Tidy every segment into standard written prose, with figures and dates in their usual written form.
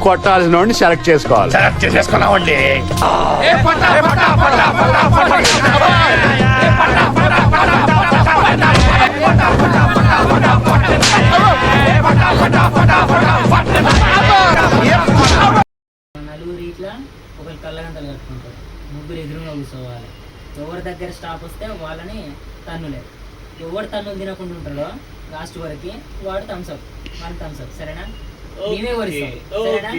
కొట్టాల్సిన వాడిని సెలెక్ట్ చేసుకోవాలి. సెలెక్ట్ చేసేసుకున్నామండి. నలుగురు ఇట్లా ఒకరు కళ్ళగంటలు కట్టుకుంటారు, ముగ్గురు ఎదురుగా కూర్చోవాలి. ఎవరి దగ్గర స్టాప్ వస్తే వాళ్ళని తన్నులే. ఎవరు తన్నులు తినకుండా ఉంటాడో లాస్ట్ వరకు వాడు థమ్స్అప్, వాళ్ళు థమ్స్అప్. సరేనా? మేమే వరిస్తాం. సరేనా?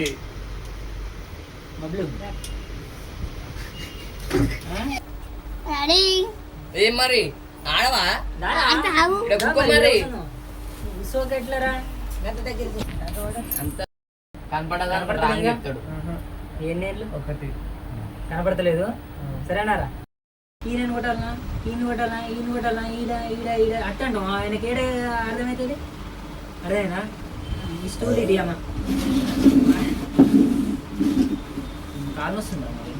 మబ్బులు ఏం మరి ఆడవా మరి ఎట్లరా అంత కనపడదా చెప్తాడు. ఎన్నేళ్ళు ఒకటి కనపడతలేదు. సరేనారా? ఈయన కొట్టాలనా, ఈయన కొట్టాలనా, ఈయన కొట్టాలనా, ఈడ ఈడ ఈడ అట్ట అంటాం. ఆయనకి ఏడే అర్థమవుతుంది. అర్థమైనా? ఈ స్టోరీ ఇది అమ్మ కాలు వస్తుందా మరి?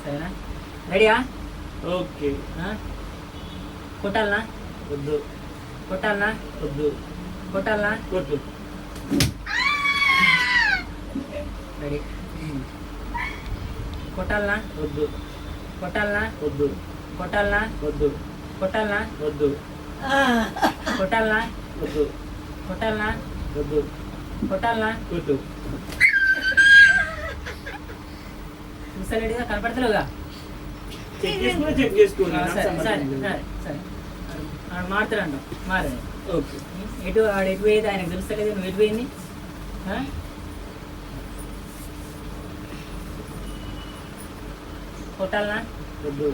సరేనా? రెడీయా? ఓకే. కొట్టాలనా? వద్దు. కొట్టాలనా? వద్దు. కొట్టాలనా? కొట్టు. రెడీ. కొట్టాలనా? వద్దు. కొట్టాలనా? వద్దు. కొట్టాలనా? వద్దు. కొట్టాలనా? వద్దు. కొట్టాలనా? వద్దు. కొట్టాలనా? వద్దు. కొట్టాలనా? కొట్టు. చూసలేడుగా, కనపడతలేవుగా. చెక్ చేసుకో. సరే సరే సరే సరే మారుతాడంట. మారే. ఓకే. ఎటు ఆడు ఎటు పోయేది ఆయనకు తెలుస్తలేదు. నువ్వు ఎటు పోయింది? కొట్టాలనా? వద్దు.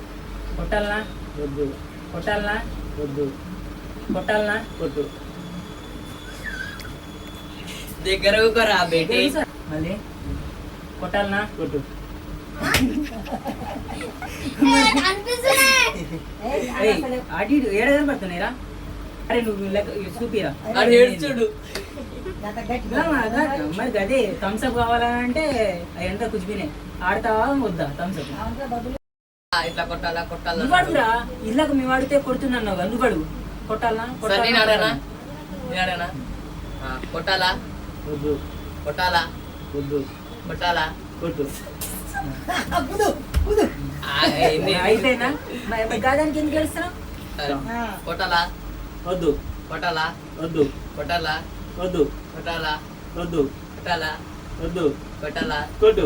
కొట్టాలనా? వద్దు. కొట్టాలనా? వద్దు. కొట్టాలనా? కొట్టు. దగ్గర రా బేటి. మళ్ళీ కొట్టాలనా? కొట్టు. అటు ఇటు ఏడ కనపడుతున్నాయిరా? అరే నువ్వు చూపిరా. చూడు మరి గదే థమ్స్అప్ కావాలంటే ఎంత కుచిపోయినాయి. ఆడతావా వద్దా థమ్స్అప్? ఇట్లా కొట్టాలా కొట్టాలా నువ్వు అడుగురా. ఇళ్ళకు మేము అడిగితే కొడుతున్నాను. నువ్వు అడుగు. కొట్టాలా? కొట్టాలా కొట్టాలా వద్దు. కొట్టాలా వద్దు. కొట్టాలా కొట్టు. అయితేనా గాదానికి ఎందుకు గెలుస్తున్నావు? కొట్టాలా వద్దు. కొట్టాలా వద్దు. కొట్టాలా వద్దు. కొట్టాలా వద్దు. కొట్టాలా వద్దు. కొట్టాలా కొట్టు.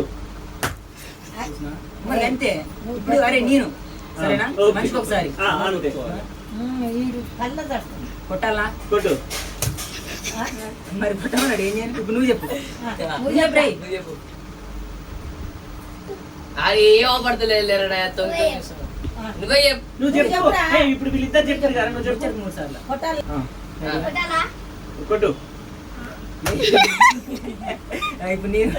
మరి అంతే. ఇప్పుడు అరే నేను సరేనా? మనిషికి ఒకసారి అంతే. కొట్టాలా? కొట్టు. మరి కొట్టమన్నాడు. ఏం చేయాలి ఇప్పుడు? నువ్వు చెప్పు. నువ్వు చెప్పు. అది ఏం పడతలేదు. నువ్వే చెప్పు. నువ్వు చెప్పు. ఇప్పుడు వీళ్ళిద్దరు చెప్తారు కదా, నువ్వు చెప్పు. 3 సార్లు కొట్టు. ఇప్పుడు నేను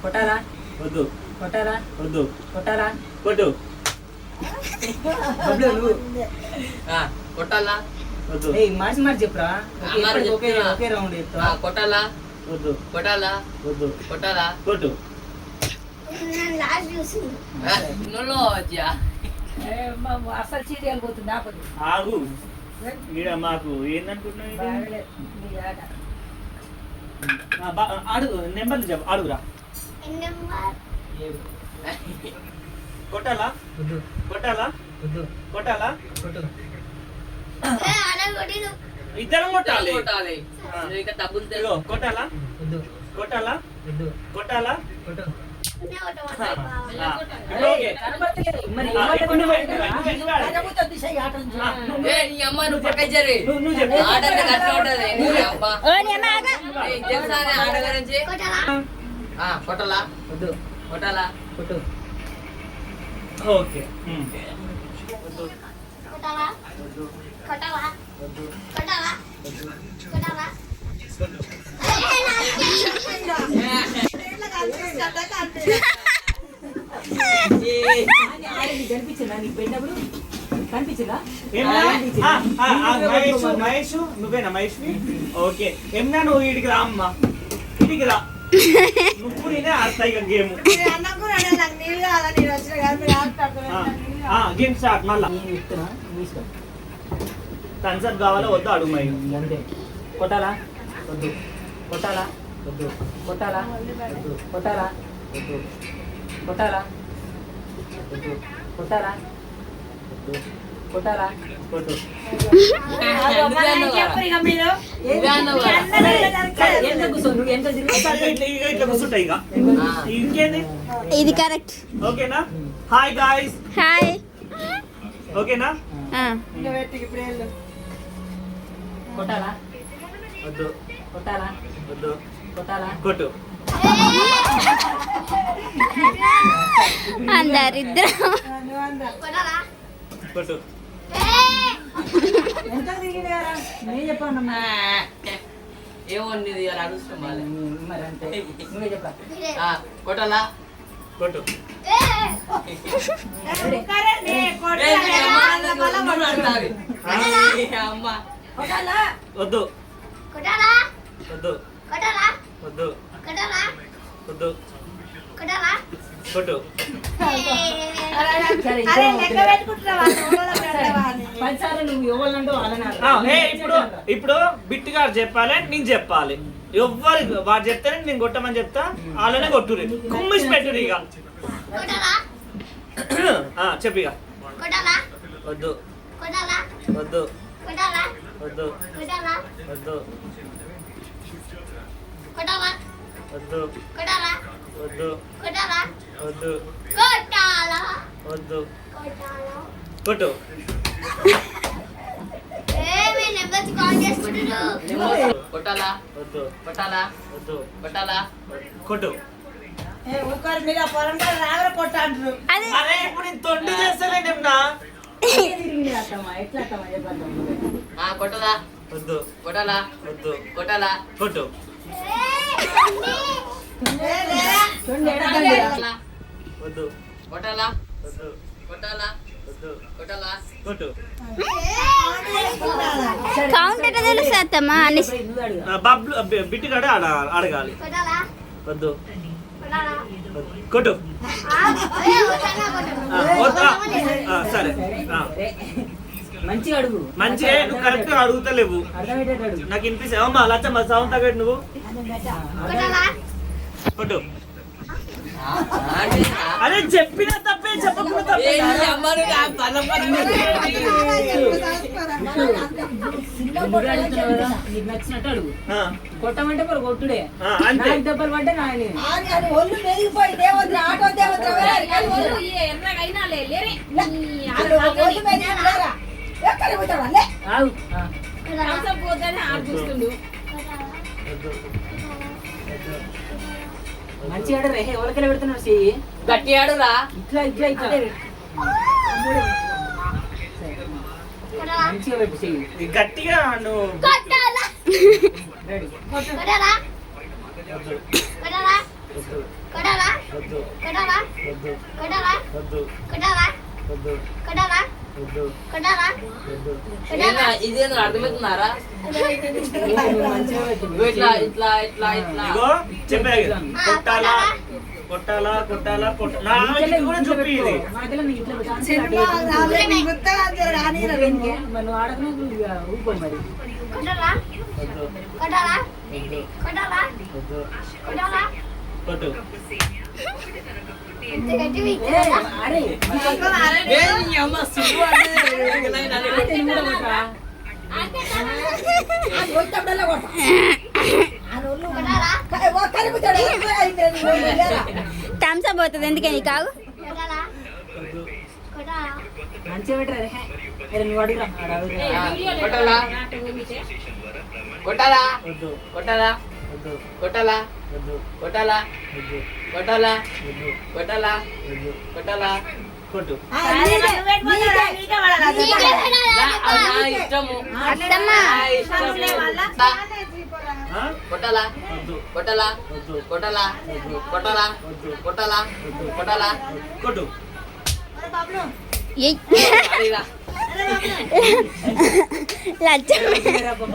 కొట్టాలా? వద్దు. కొట్టాలా? వద్దు. కొట్టాలా? కొట్టు. నువ్వు కొట్టాలా వద్దు. మార్చి మార్చి చెప్పురా. ఒకే రౌండ్ చెప్తా. కొట్టాలా వద్దు. కొట్టాలా వద్దు. కొట్టాలా కొట్టు. అసలు సీరియల్ పోతుంది. ఆగు. ఈడ మాకు ఏందనుకుంటున్నావు? అడుగు. నెంబర్లు చెప్పు. అడుగురా. కొట్టాలా? కొట్టాలా? కొట్టాలా? ఇద్దరం కొట్టాలి. కొట్టాలా? కొట్టాలా? కొట్టాలా? కొట్టాలా వద్దు. కొట్టాలా కొట్టు. ఓకే. కనిపించిందా నీకు పెట్టినప్పుడు? కనిపించిందా? మహేష్ నువ్వేనా మహేష్? ఓకే. ఏమన్నా నువ్వు వీడికి రా అమ్మా. వీడికి రా. నువ్వు నేనే ఆడతాయి గేమ్. Game start. మళ్ళా థమ్స్అప్ కావాలా వద్దు అడుగు. అంతే. కొట్టాలా? వద్దు. కొట్టాలా? వద్దు. కొట్టాలా కొట్టాలా వద్దు. కొట్టాలా వద్దు. కొట్టాలా వద్దు. కొట్టాలా కొట్టు. ఎంత కూర్చో నువ్వు ఎంత ఇట్లా కూర్చుంటాయి ఇక ఇంకేంది ఇది కరెక్ట్. ఓకేనా హాయ్ గాయ్స్ హాయ్. ఓకేనా కొట్టాలా వద్దు కొట్టాలా వద్దు కొట్టాలా కొట్టు అందరిద్దరం కొట్టు నేను చెప్పాను ఏమో నీది ఇలా అడుగుతాం వాళ్ళే. మరి అంతే నువ్వే చెప్పా కొట్టాలా కొట్టు అమ్మ వద్దు వద్దు వద్దు వద్దు కొట్టు పదిసార్లు నువ్వు ఎవరంటూ వాళ్ళని ఇప్పుడు బిట్టు గారు చెప్పాలి నేను చెప్పాలి ఎవ్వరు వాడు చెప్తేనే నేను కొట్టమని చెప్తా వాళ్ళనే కొట్టురి కుమ్మిసి పెట్టురి ఇక చెప్పు ఇక వద్దు వద్దు వద్దు వద్దు వద్దు వద్దు వద్దు వద్దు కొట్టు కొట్టాలా వద్దు కొట్టాలా వద్దు కొట్టాలా కొట్టు అది అరే ఇప్పుడు నేను తొండి చేస్తానేమన్నా ఎట్లా అత్తమ్మా చెప్పాలి కొట్టాలా వద్దు కొట్టాలా వద్దు కొట్టాలా కొట్టు కొట్టాలా వద్దు కొట్టాలా వద్దు కొట్టాలా వద్దు కొట్టాలా కొట్టు కౌంట్ ఎట్లా తెలుసు అత్తమ్మా అని నువ్వు అడుగు బబ్లు బిట్టి కాడ అడగాలి వద్దు కొట్టు వద్దా సరే మంచిగా అడుగు మంచిగా నువ్వు కరెక్ట్ గా అడుగుతలేవు అర్థమయ్యేటట్టు అడుగు నాకు వినిపిస్తావు అమ్మా లచ్చమ్మ సౌండ్ తగ్గట్టు నువ్వు కొట్టు అరే చెప్పిన తప్పే చెప్పకుండా తప్పే నువ్వే అడుగుతున్నావు కదా, నీకు నచ్చినట్టు అడుగు కొట్టమంటే మరి కొట్టుడే అంతే నాకు దెబ్బలు పడ్డే నాయన ఆగు. మంచిగా ఆడరే ఎవరికైనా పెడుతున్నావు చెయ్యి గట్టి ఆడురా ఇట్లా ఇట్లా ఇట్లా మంచిగా పెట్టు చెయ్యి గట్టిగా నువ్వు రెడీ వద్దు వద్దు వద్దు వద్దు వద్దు వద్దు ఇదేంద్ర అర్థమవుతున్నారా మంచిగా పెట్టు ఇట్లా ఇట్లా ఇట్లా ఇట్లా ఇగో చెప్పా కొట్టాలా కొట్టాలా కొట్టాలా కొట్టాలా కూడా చూపి ఇది మాటలో నీకు ఇట్లా పెట్టు. మరి నువ్వు ఆడకనే ఊపో మరి వద్దు వద్దు కొట్టు అరే అమ్మ సిగ్గు అంటే థమ్స్ అప్ అవుతుంది ఎందుకని కావు మంచిగా పెట్టరా అరే నువ్వు అడుగురా కొట్టాలా కొట్టాలా వద్దు కొట్టాలా వద్దు కొట్టాలా వద్దు కొట్టాలా వద్దు కొట్టాలా వద్దు కొట్టాలా వద్దు కొట్టాలా కొట్టు ఇష్టము అత్తమ్మా కొట్టాలా వద్దు కొట్టాలా వద్దు కొట్టాలా కొట్టాలా వద్దు కొట్టాలా కొట్టాలా కొట్టు ఎయ్. అడిగా లచ్చ పాపం